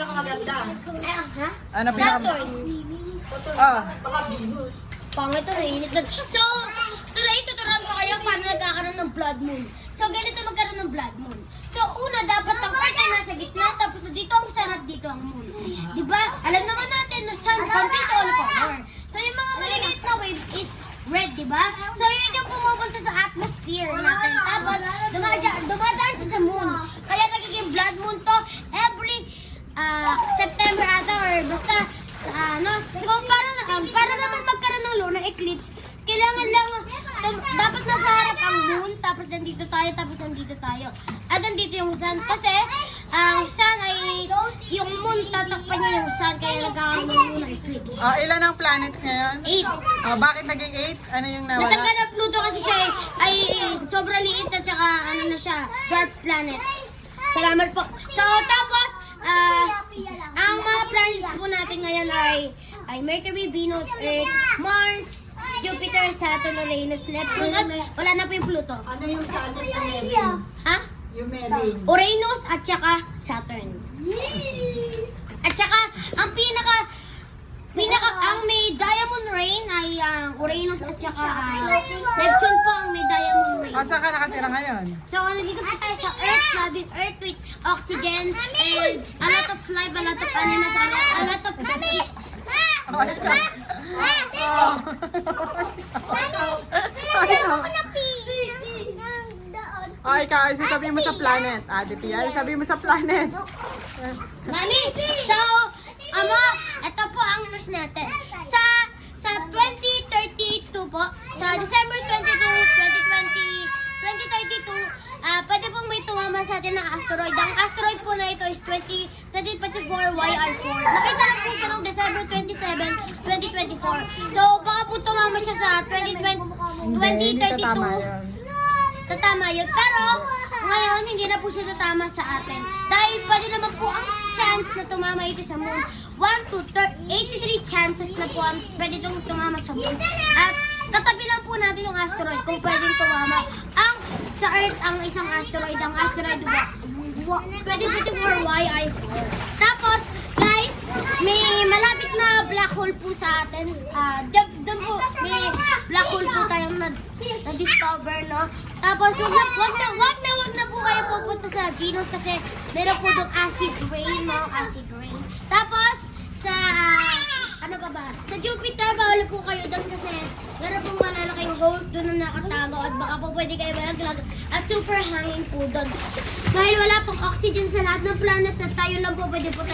pinakamaganda? Ha? Ano pinaka... Saturn. Baka Venus. Pangit na init na. So, tuturuan ko kayo paano nagkakaroon ng blood moon. So, ganito magkaroon ng blood moon. So, una, dapat ang earth ay nasa gitna, tapos dito ang sun at dito ang moon. Diba? Alam naman natin na sun contains all power. So, yung mga maliliit na wave is red, diba? So, yun yung pumupunta sa atmosphere natin. Tapos, dumadaan sa moon. Kaya nagiging blood moon to every September ata or basta para naman magkaroon ng lunar eclipse, kailangan lang dapat nasa harap ang moon, tapos nandito tayo. At nandito yung sun kasi ang sun ay yung moon tatakpan niya yung sun kaya nagkakaroon ng lunar eclipse. Ilan ang planets ngayon? 8. Bakit naging 8? Ano yung nawala? Natanggal na Pluto kasi siya ay sobrang liit at saka ano na siya, dwarf planet. Salamat po. So tapos ang mga planets po natin ngayon ay Mercury, Venus, Earth, Mars, Jupiter, Saturn, Uranus, Neptune, at wala na po yung Pluto. Ano yung planet ng Merlin? Ha? Yung Merlin. Uranus at saka Saturn. At saka ang may diamond rain ay Uranus at saka Neptune po ang may diamond rain. Saan ka nakatira ngayon? So, nandito po tayo sa Earth, loving Earth with oxygen and a lot of life, a lot of animals, a lot of... Ikaw, sabihin mo sa planet. Aditi, sabihin mo sa planet. Mami, so, ito po ang news natin. Sa 2032 po, sa December 22, 2032, pwede pong may tumama sa atin ng asteroid. Ang asteroid po na ito is 2024 YR4. Nakita lang po siya noong December 27, 2024. So, baka po tumama siya sa 2032. Tatama yun. Pero, ngayon, hindi na po siya tatama sa atin. Dahil pwede naman po ang chance na tumama ito sa moon. 1 to 83 chances na po ang pwede itong tumama sa moon. At tatabi lang po natin yung asteroid kung pwedeng tumama. Sa Earth, ang isang asteroid, ang asteroid 2024 YI4. Tapos, guys, may malapit na black hole po sa atin. Doon po, may black hole po tayong na-discover, no? Tapos, wag na po kayo pupunta sa Venus kasi meron po doon acid rain, no? Acid rain. Tapos, sa Jupiter, bawal po kayo doon kasi meron pong malalaking holes doon na nakatago at baka po pwede kayo malaglag at super hangin po doon. Dahil wala pong oxygen sa lahat ng planets at tayo lang po pwede po tayo